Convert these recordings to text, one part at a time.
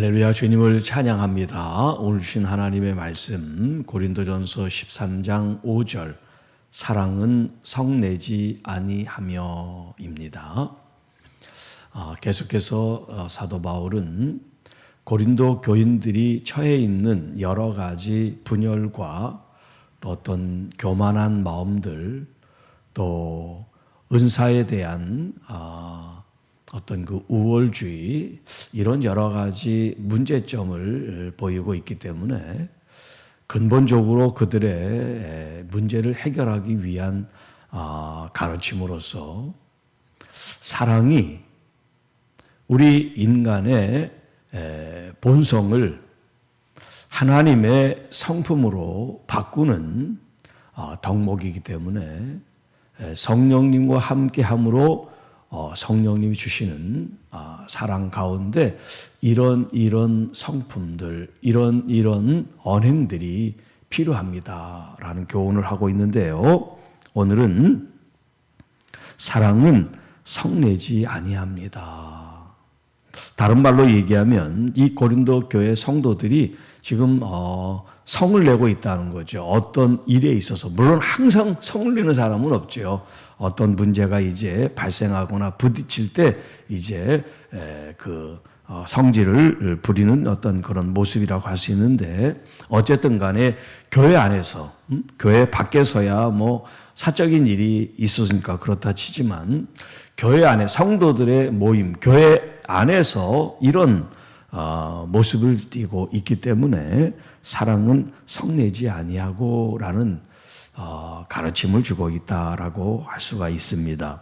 할렐루야, 주님을 찬양합니다. 오늘 주신 하나님의 말씀 고린도전서 13장 5절 사랑은 성내지 아니하며입니다. 계속해서 사도 바울은 고린도 교인들이 처해 있는 여러 가지 분열과 또 어떤 교만한 마음들, 또 은사에 대한 어떤 그 우월주의, 이런 여러 가지 문제점을 보이고 있기 때문에 근본적으로 그들의 문제를 해결하기 위한 가르침으로서 사랑이 우리 인간의 본성을 하나님의 성품으로 바꾸는 덕목이기 때문에 성령님과 함께함으로 성령님이 주시는 사랑 가운데 이런 성품들, 이런 언행들이 필요합니다라는 교훈을 하고 있는데요. 오늘은 사랑은 성내지 아니합니다. 다른 말로 얘기하면 이 고린도 교회 성도들이 지금 성을 내고 있다는 거죠. 어떤 일에 있어서, 물론 항상 성을 내는 사람은 없죠. 어떤 문제가 이제 발생하거나 부딪힐 때 이제 성질을 부리는 어떤 그런 모습이라고 할 수 있는데, 어쨌든 간에 교회 안에서, 교회 밖에서야 뭐 사적인 일이 있었으니까 그렇다 치지만, 교회 안에 성도들의 모임, 교회 안에서 이런 모습을 띠고 있기 때문에 사랑은 성내지 아니하고라는 가르침을 주고 있다라고 할 수가 있습니다.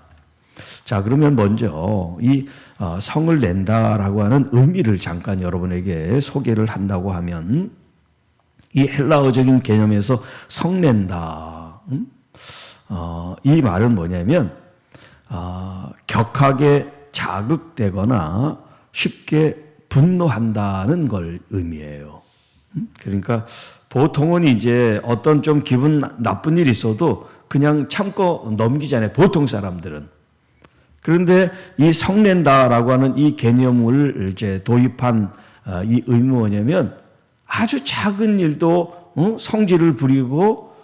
자, 그러면 먼저 이 성을 낸다라고 하는 의미를 잠깐 여러분에게 소개를 한다고 하면, 이 헬라어적인 개념에서 성낸다, 이 말은 뭐냐면 격하게 자극되거나 쉽게 분노한다는 걸 의미해요. 그러니까 보통은 이제 어떤 좀 기분 나쁜 일이 있어도 그냥 참고 넘기잖아요, 보통 사람들은. 그런데 이 성낸다라고 하는 이 개념을 이제 도입한 이 의미는 뭐냐면, 아주 작은 일도 성질을 부리고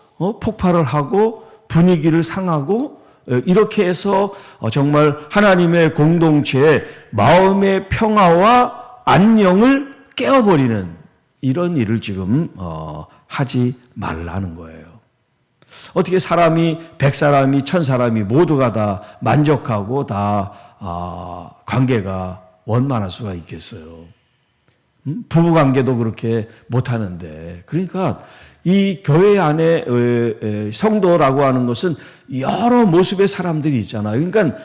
폭발을 하고 분위기를 상하고, 이렇게 해서 정말 하나님의 공동체의 마음의 평화와 안녕을 깨어버리는 이런 일을 지금 하지 말라는 거예요. 어떻게 사람이 100사람이 1000사람이 모두가 다 만족하고 다 관계가 원만할 수가 있겠어요. 부부관계도 그렇게 못하는데. 그러니까 이 교회 안에 성도라고 하는 것은 여러 모습의 사람들이 있잖아요. 그러니까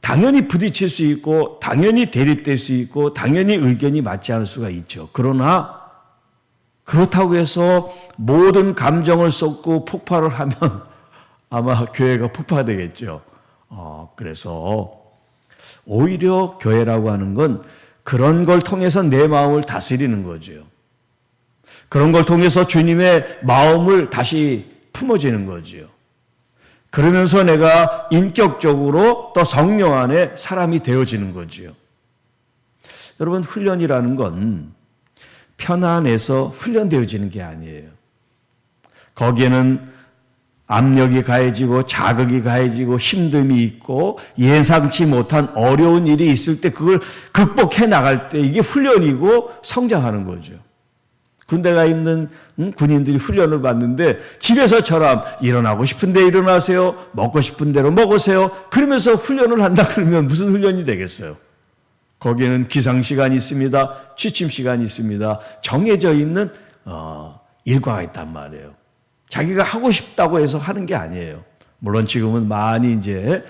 당연히 부딪힐 수 있고, 당연히 대립될 수 있고, 당연히 의견이 맞지 않을 수가 있죠. 그러나 그렇다고 해서 모든 감정을 쏟고 폭발을 하면 아마 교회가 폭파되겠죠. 그래서 오히려 교회라고 하는 건 그런 걸 통해서 내 마음을 다스리는 거죠. 그런 걸 통해서 주님의 마음을 다시 품어지는 거죠. 그러면서 내가 인격적으로 또 성령 안에 사람이 되어지는 거죠. 여러분, 훈련이라는 건 편안해서 훈련되어지는 게 아니에요. 거기에는 압력이 가해지고 자극이 가해지고 힘듦이 있고 예상치 못한 어려운 일이 있을 때 그걸 극복해 나갈 때 이게 훈련이고 성장하는 거죠. 군대 가 있는 군인들이 훈련을 받는데 집에서처럼 일어나고 싶은데 일어나세요, 먹고 싶은 대로 먹으세요, 그러면서 훈련을 한다 그러면 무슨 훈련이 되겠어요? 거기에는 기상시간이 있습니다. 취침시간이 있습니다. 정해져 있는 일과가 있단 말이에요. 자기가 하고 싶다고 해서 하는 게 아니에요. 물론 지금은 많이 이제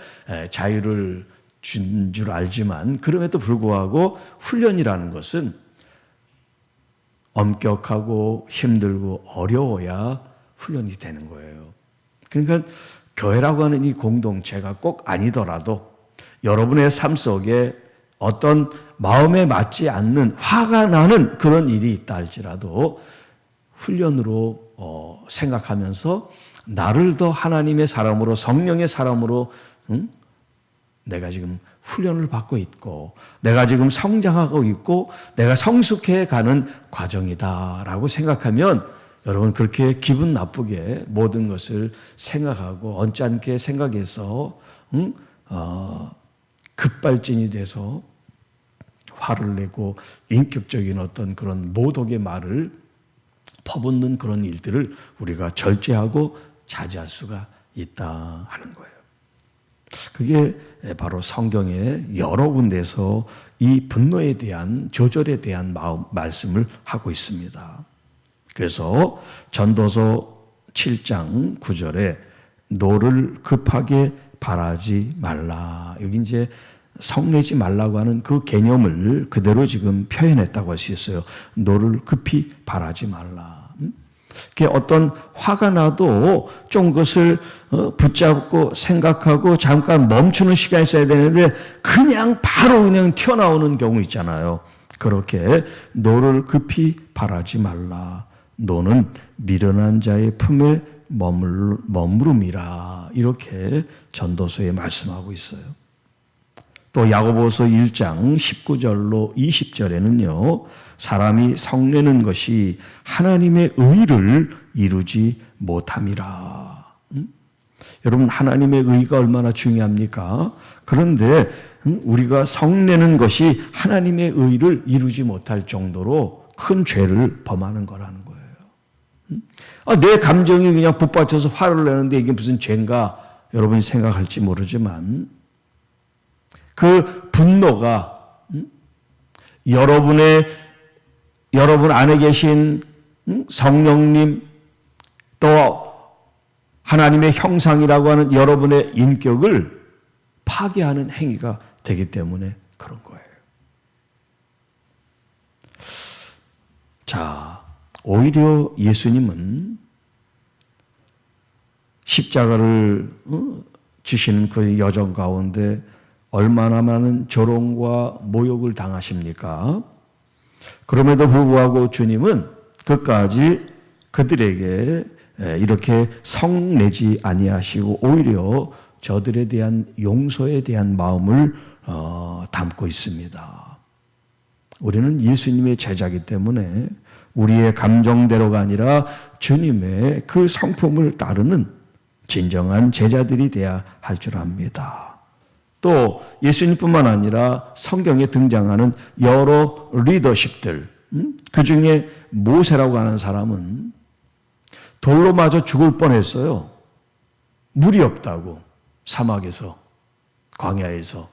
자유를 준 줄 알지만, 그럼에도 불구하고 훈련이라는 것은 엄격하고 힘들고 어려워야 훈련이 되는 거예요. 그러니까 교회라고 하는 이 공동체가 꼭 아니더라도 여러분의 삶 속에 어떤 마음에 맞지 않는 화가 나는 그런 일이 있다 할지라도 훈련으로 생각하면서 나를 더 하나님의 사람으로, 성령의 사람으로 내가 지금 훈련을 받고 있고 내가 지금 성장하고 있고 내가 성숙해 가는 과정이다라고 생각하면 여러분 그렇게 기분 나쁘게 모든 것을 생각하고 언짢게 생각해서 급발진이 돼서 화를 내고 인격적인 어떤 그런 모독의 말을 퍼붓는 그런 일들을 우리가 절제하고 자제할 수가 있다 하는 거예요. 그게 바로 성경의 여러 군데서 이 분노에 대한 조절에 대한 말씀을 하고 있습니다. 그래서 전도서 7장 9절에 노를 급하게 발하지 말라. 여기 이제 성내지 말라고 하는 그 개념을 그대로 지금 표현했다고 할 수 있어요. 노를 급히 발하지 말라. 어떤 화가 나도 좀 그것을 붙잡고 생각하고 잠깐 멈추는 시간이 있어야 되는데 그냥 바로 그냥 튀어나오는 경우 있잖아요. 그렇게 노를 급히 발하지 말라. 노는 미련한 자의 품에 머무름이라. 이렇게 전도서에 말씀하고 있어요. 또 야고보서 1장 19절로 20절에는요. 사람이 성내는 것이 하나님의 의를 이루지 못함이라. 여러분 하나님의 의가 얼마나 중요합니까? 그런데 우리가 성내는 것이 하나님의 의를 이루지 못할 정도로 큰 죄를 범하는 거라는 거예요. 내 감정이 그냥 북받쳐서 화를 내는데 이게 무슨 죄인가 여러분이 생각할지 모르지만 그 분노가 여러분 안에 계신 성령님 또 하나님의 형상이라고 하는 여러분의 인격을 파괴하는 행위가 되기 때문에 그런 거예요. 자, 오히려 예수님은 십자가를 지시는 그 여정 가운데 얼마나 많은 조롱과 모욕을 당하십니까? 그럼에도 불구하고 주님은 끝까지 그들에게 이렇게 성내지 아니하시고 오히려 저들에 대한 용서에 대한 마음을 담고 있습니다. 우리는 예수님의 제자이기 때문에 우리의 감정대로가 아니라 주님의 그 성품을 따르는 진정한 제자들이 되어야 할 줄 압니다. 또 예수님뿐만 아니라 성경에 등장하는 여러 리더십들, 그 중에 모세라고 하는 사람은 돌로 맞아 죽을 뻔했어요. 물이 없다고 사막에서 광야에서.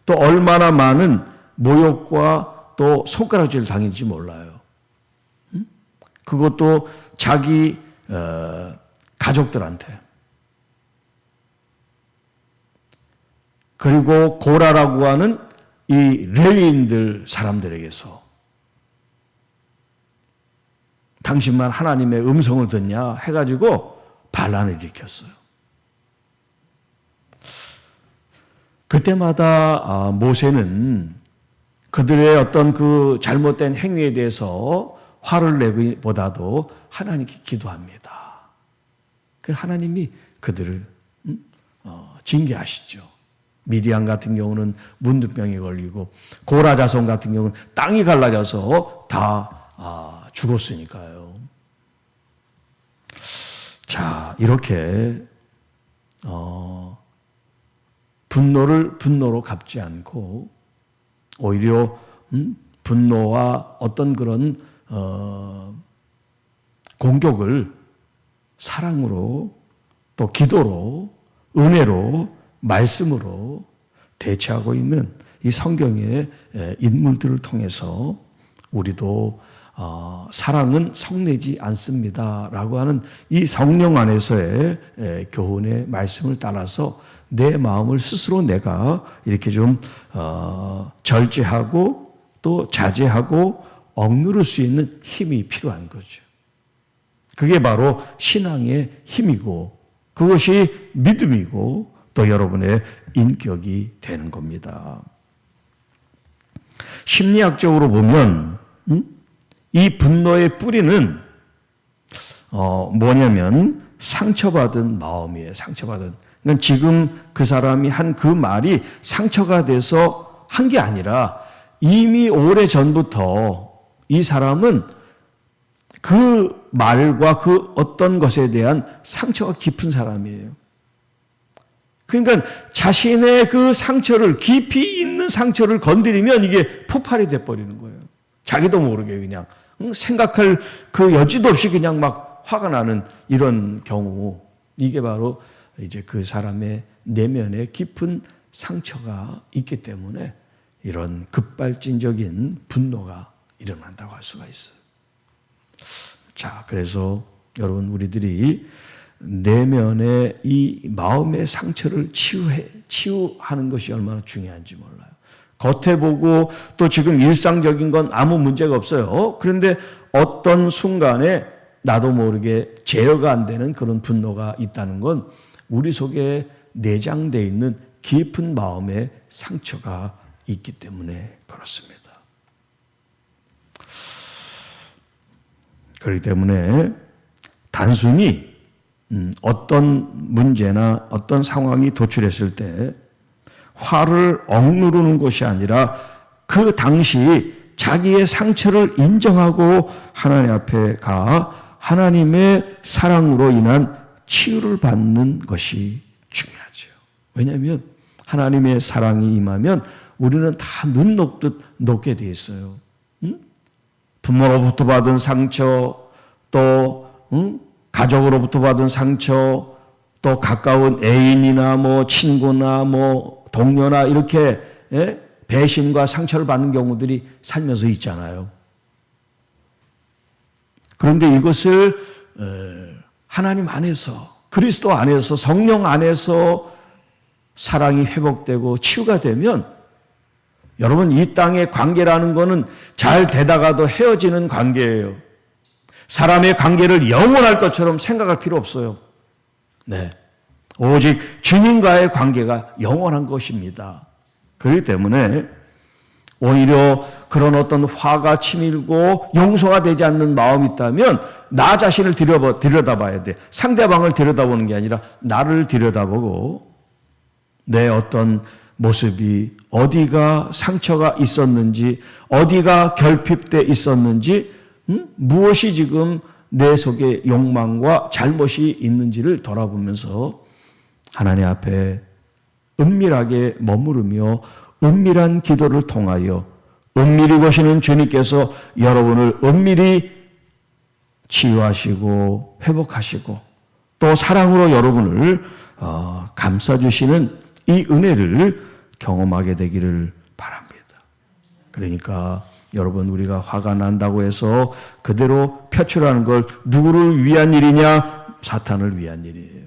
또 얼마나 많은 모욕과 또 손가락질을 당했는지 몰라요. 그것도 자기 가족들한테. 그리고 고라라고 하는 이 레위인들 사람들에게서 당신만 하나님의 음성을 듣냐 해가지고 반란을 일으켰어요. 그때마다 모세는 그들의 어떤 그 잘못된 행위에 대해서 화를 내기보다도 하나님께 기도합니다. 그래서 하나님이 그들을 징계하시죠. 미디안 같은 경우는 문둥병에 걸리고 고라 자손 같은 경우는 땅이 갈라져서 다 죽었으니까요. 자, 이렇게 분노를 분노로 갚지 않고 오히려 분노와 어떤 그런 공격을 사랑으로 또 기도로 은혜로 말씀으로 대체하고 있는 이 성경의 인물들을 통해서 우리도 사랑은 성내지 않습니다라고 하는 이 성령 안에서의 교훈의 말씀을 따라서 내 마음을 스스로 내가 이렇게 좀 절제하고 또 자제하고 억누를 수 있는 힘이 필요한 거죠. 그게 바로 신앙의 힘이고 그것이 믿음이고 또 여러분의 인격이 되는 겁니다. 심리학적으로 보면 이 분노의 뿌리는 뭐냐면 상처받은 마음이에요. 상처받은 그러니까 지금 그 사람이 한 그 말이 상처가 돼서 한 게 아니라 이미 오래 전부터 이 사람은 그 말과 그 어떤 것에 대한 상처가 깊은 사람이에요. 그러니까 자신의 그 상처를, 깊이 있는 상처를 건드리면 이게 폭발이 돼버리는 거예요. 자기도 모르게 그냥 생각할 그 여지도 없이 그냥 막 화가 나는 이런 경우, 이게 바로 이제 그 사람의 내면에 깊은 상처가 있기 때문에 이런 급발진적인 분노가 일어난다고 할 수가 있어요. 자, 그래서 여러분, 우리들이 내면의 이 마음의 상처를 치유하는 것이 얼마나 중요한지 몰라요. 겉에 보고 또 지금 일상적인 건 아무 문제가 없어요. 그런데 어떤 순간에 나도 모르게 제어가 안 되는 그런 분노가 있다는 건 우리 속에 내장되어 있는 깊은 마음의 상처가 있기 때문에 그렇습니다. 그렇기 때문에 단순히 어떤 문제나 어떤 상황이 도출했을 때 화를 억누르는 것이 아니라 그 당시 자기의 상처를 인정하고 하나님 앞에 가 하나님의 사랑으로 인한 치유를 받는 것이 중요하죠. 왜냐하면 하나님의 사랑이 임하면 우리는 다 눈 녹듯 녹게 돼 있어요. 부모로부터 받은 상처, 또 가족으로부터 받은 상처, 또 가까운 애인이나 뭐 친구나 뭐 동료나 이렇게 배신과 상처를 받는 경우들이 살면서 있잖아요. 그런데 이것을 하나님 안에서, 그리스도 안에서, 성령 안에서 사랑이 회복되고 치유가 되면, 여러분, 이 땅의 관계라는 것은 잘 되다가도 헤어지는 관계예요. 사람의 관계를 영원할 것처럼 생각할 필요 없어요. 네. 오직 주님과의 관계가 영원한 것입니다. 그렇기 때문에 오히려 그런 어떤 화가 치밀고 용서가 되지 않는 마음이 있다면 나 자신을 들여다봐야 돼. 상대방을 들여다보는 게 아니라 나를 들여다보고 내 어떤 모습이 어디가 상처가 있었는지, 어디가 결핍돼 있었는지, 무엇이 지금 내 속에 욕망과 잘못이 있는지를 돌아보면서 하나님 앞에 은밀하게 머무르며 은밀한 기도를 통하여 은밀히 보시는 주님께서 여러분을 은밀히 치유하시고 회복하시고 또 사랑으로 여러분을 감싸주시는 이 은혜를 경험하게 되기를 바랍니다. 그러니까 여러분, 우리가 화가 난다고 해서 그대로 표출하는 걸 누구를 위한 일이냐? 사탄을 위한 일이에요.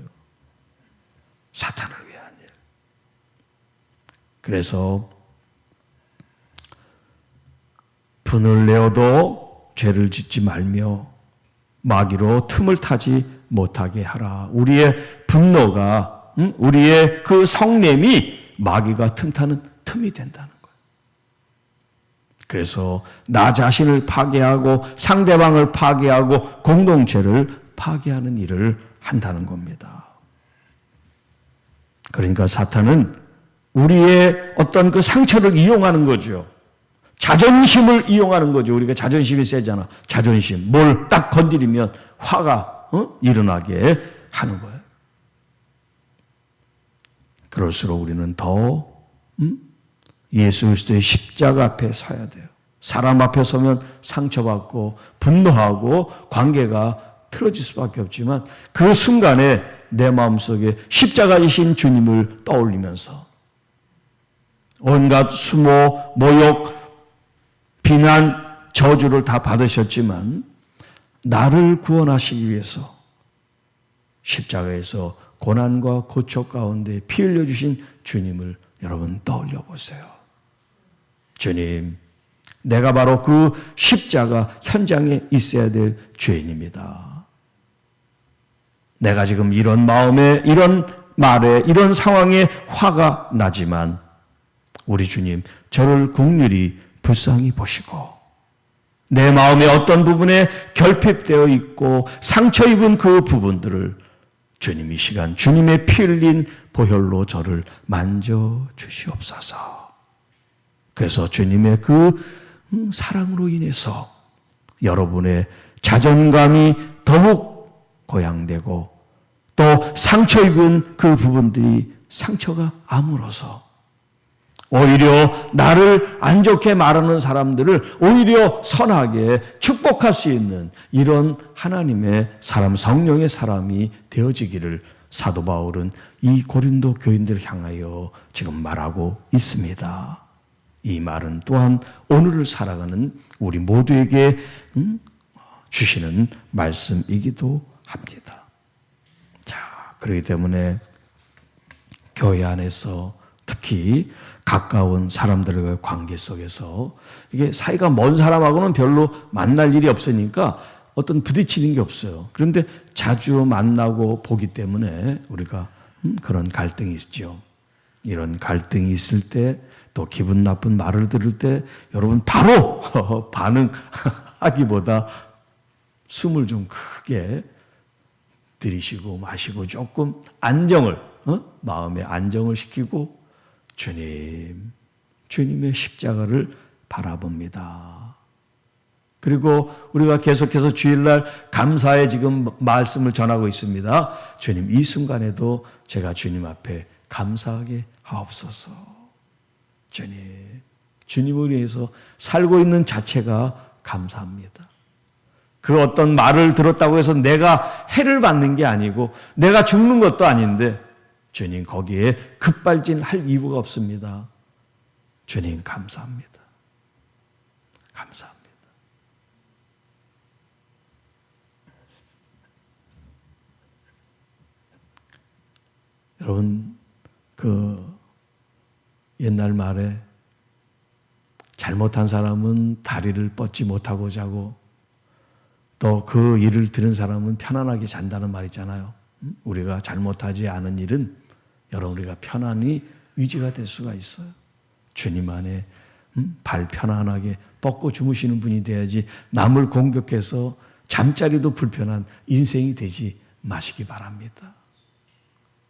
사탄을 위한 일. 그래서 분을 내어도 죄를 짓지 말며 마귀로 틈을 타지 못하게 하라. 우리의 분노가, 우리의 그 성냄이 마귀가 틈타는 틈이 된다는 거예요. 그래서 나 자신을 파괴하고 상대방을 파괴하고 공동체를 파괴하는 일을 한다는 겁니다. 그러니까 사탄은 우리의 어떤 그 상처를 이용하는 거죠. 자존심을 이용하는 거죠. 우리가 자존심이 세잖아. 자존심. 뭘 딱 건드리면 화가 일어나게 하는 거예요. 그럴수록 우리는 더 예수 그리스도의 십자가 앞에 서야 돼요. 사람 앞에 서면 상처받고 분노하고 관계가 틀어질 수밖에 없지만 그 순간에 내 마음속에 십자가이신 주님을 떠올리면서 온갖 수모, 모욕, 비난, 저주를 다 받으셨지만 나를 구원하시기 위해서 십자가에서 고난과 고초 가운데 피 흘려주신 주님을 여러분 떠올려 보세요. 주님, 내가 바로 그 십자가 현장에 있어야 될 죄인입니다. 내가 지금 이런 마음에, 이런 말에, 이런 상황에 화가 나지만 우리 주님, 저를 긍휼히 불쌍히 보시고 내 마음의 어떤 부분에 결핍되어 있고 상처 입은 그 부분들을 주님 이 시간 주님의 피 흘린 보혈로 저를 만져주시옵소서. 그래서 주님의 그 사랑으로 인해서 여러분의 자존감이 더욱 고양되고 또 상처 입은 그 부분들이 상처가 아물어서 오히려 나를 안 좋게 말하는 사람들을 오히려 선하게 축복할 수 있는 이런 하나님의 사람, 성령의 사람이 되어지기를 사도 바울은 이 고린도 교인들을 향하여 지금 말하고 있습니다. 이 말은 또한 오늘을 살아가는 우리 모두에게 주시는 말씀이기도 합니다. 자, 그렇기 때문에 교회 안에서 특히 가까운 사람들과의 관계 속에서 이게 사이가 먼 사람하고는 별로 만날 일이 없으니까 어떤 부딪히는 게 없어요. 그런데 자주 만나고 보기 때문에 우리가 그런 갈등이 있죠. 이런 갈등이 있을 때 또 기분 나쁜 말을 들을 때 여러분 바로 반응하기보다 숨을 좀 크게 들이쉬고 마시고 조금 안정을 마음의 안정을 시키고 주님의 십자가를 바라봅니다. 그리고 우리가 계속해서 주일날 감사의 지금 말씀을 전하고 있습니다. 주님 이 순간에도 제가 주님 앞에 감사하게 하옵소서. 주님을 위해서 살고 있는 자체가 감사합니다. 그 어떤 말을 들었다고 해서 내가 해를 받는 게 아니고 내가 죽는 것도 아닌데 주님 거기에 급발진할 이유가 없습니다. 주님 감사합니다. 감사합니다. 여러분 그 옛날 말에 잘못한 사람은 다리를 뻗지 못하고 자고 또 그 일을 들은 사람은 편안하게 잔다는 말 있잖아요. 우리가 잘못하지 않은 일은 여러분 우리가 편안히 유지가 될 수가 있어요. 주님 안에 발 편안하게 뻗고 주무시는 분이 돼야지 남을 공격해서 잠자리도 불편한 인생이 되지 마시기 바랍니다.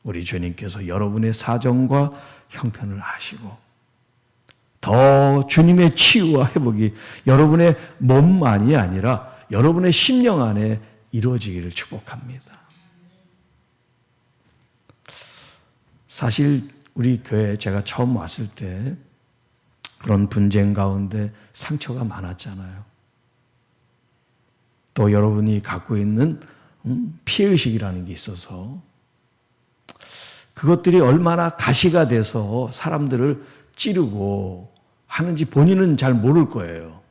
우리 주님께서 여러분의 사정과 형편을 아시고 더 주님의 치유와 회복이 여러분의 몸만이 아니라 여러분의 심령 안에 이루어지기를 축복합니다. 사실 우리 교회에 제가 처음 왔을 때 그런 분쟁 가운데 상처가 많았잖아요. 또 여러분이 갖고 있는 피해의식이라는 게 있어서 그것들이 얼마나 가시가 돼서 사람들을 찌르고 하는지 본인은 잘 모를 거예요.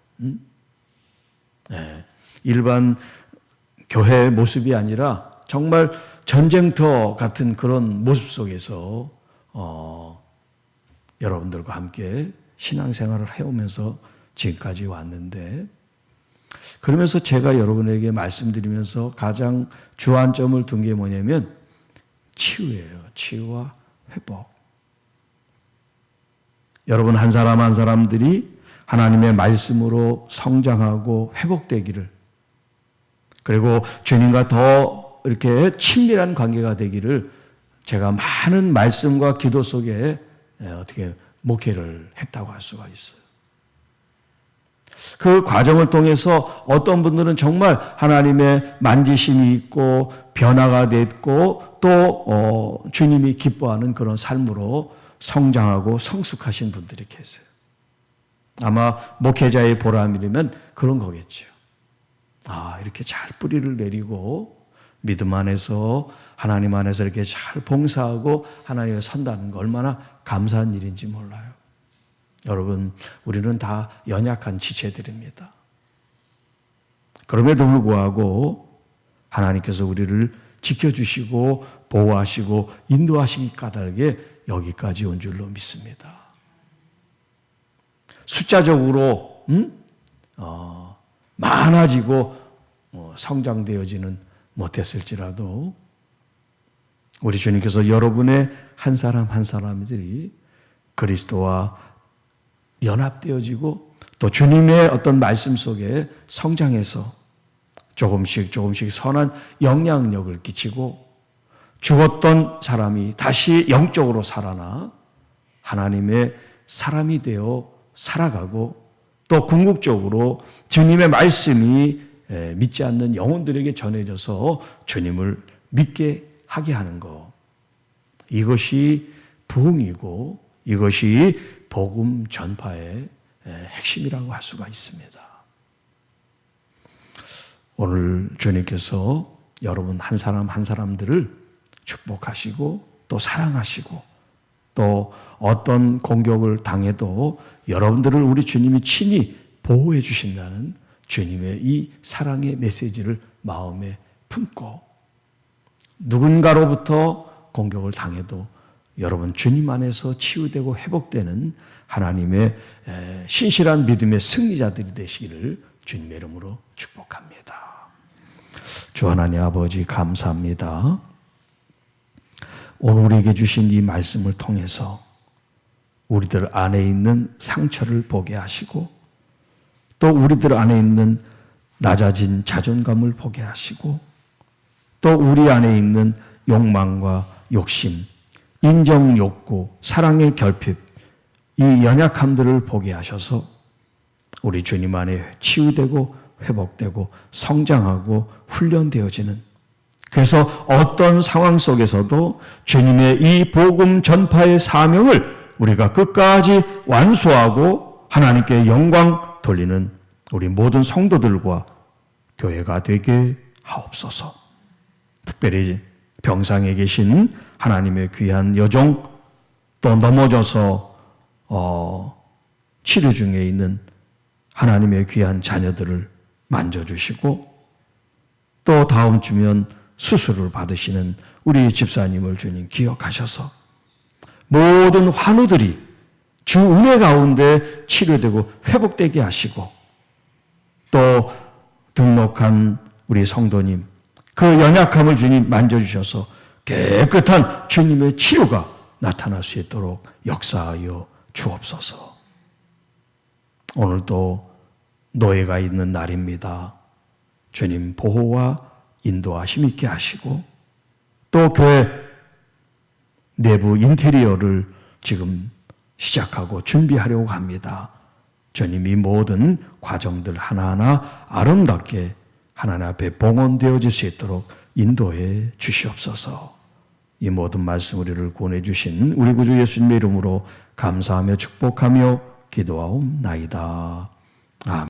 네. 일반 교회의 모습이 아니라 정말 전쟁터 같은 그런 모습 속에서 여러분들과 함께 신앙생활을 해오면서 지금까지 왔는데 그러면서 제가 여러분에게 말씀드리면서 가장 주안점을 둔 게 뭐냐면 치유예요. 치유와 회복. 여러분 한 사람 한 사람들이 하나님의 말씀으로 성장하고 회복되기를 그리고 주님과 더 이렇게 친밀한 관계가 되기를 제가 많은 말씀과 기도 속에 어떻게 목회를 했다고 할 수가 있어요. 그 과정을 통해서 어떤 분들은 정말 하나님의 만지심이 있고 변화가 됐고 또 주님이 기뻐하는 그런 삶으로 성장하고 성숙하신 분들이 계세요. 아마 목회자의 보람이라면 그런 거겠죠. 아, 이렇게 잘 뿌리를 내리고 믿음 안에서 하나님 안에서 이렇게 잘 봉사하고 하나님에 선다는 거 얼마나 감사한 일인지 몰라요. 여러분, 우리는 다 연약한 지체들입니다. 그럼에도 불구하고 하나님께서 우리를 지켜주시고 보호하시고 인도하시기 까닭에 여기까지 온 줄로 믿습니다. 숫자적으로 많아지고 성장되어지는 못했을지라도 우리 주님께서 여러분의 한 사람 한 사람들이 그리스도와 연합되어지고 또 주님의 어떤 말씀 속에 성장해서 조금씩 선한 영향력을 끼치고 죽었던 사람이 다시 영적으로 살아나 하나님의 사람이 되어 살아가고 또 궁극적으로 주님의 말씀이 믿지 않는 영혼들에게 전해져서 주님을 믿게 하게 하는 것. 이것이 부흥이고 이것이 복음 전파의 핵심이라고 할 수가 있습니다. 오늘 주님께서 여러분 한 사람 한 사람들을 축복하시고 또 사랑하시고 또 어떤 공격을 당해도 여러분들을 우리 주님이 친히 보호해 주신다는 주님의 이 사랑의 메시지를 마음에 품고 누군가로부터 공격을 당해도 여러분 주님 안에서 치유되고 회복되는 하나님의 신실한 믿음의 승리자들이 되시기를 주님의 이름으로 축복합니다. 주 하나님 아버지 감사합니다. 오늘 우리에게 주신 이 말씀을 통해서 우리들 안에 있는 상처를 보게 하시고 또 우리들 안에 있는 낮아진 자존감을 보게 하시고 또 우리 안에 있는 욕망과 욕심, 인정욕구, 사랑의 결핍, 이 연약함들을 보게 하셔서 우리 주님 안에 치유되고 회복되고 성장하고 훈련되어지는, 그래서 어떤 상황 속에서도 주님의 이 복음 전파의 사명을 우리가 끝까지 완수하고 하나님께 영광 돌리는 우리 모든 성도들과 교회가 되게 하옵소서. 특별히 병상에 계신 하나님의 귀한 여종, 또 넘어져서 치료 중에 있는 하나님의 귀한 자녀들을 만져주시고 또 다음 주면 수술을 받으시는 우리 집사님을 주님 기억하셔서 모든 환우들이 주 은혜 가운데 치료되고 회복되게 하시고 또 등록한 우리 성도님 그 연약함을 주님 만져주셔서 깨끗한 주님의 치료가 나타날 수 있도록 역사하여 주옵소서. 오늘도 노예가 있는 날입니다. 주님 보호와 인도하심 있게 하시고 또 교회 내부 인테리어를 지금 시작하고 준비하려고 합니다. 주님 이 모든 과정들 하나하나 아름답게 하나님 앞에 봉헌되어질 수 있도록 인도해 주시옵소서. 이 모든 말씀 우리를 구원해 주신 우리 구주 예수님의 이름으로 감사하며 축복하며 기도하옵나이다. 아멘.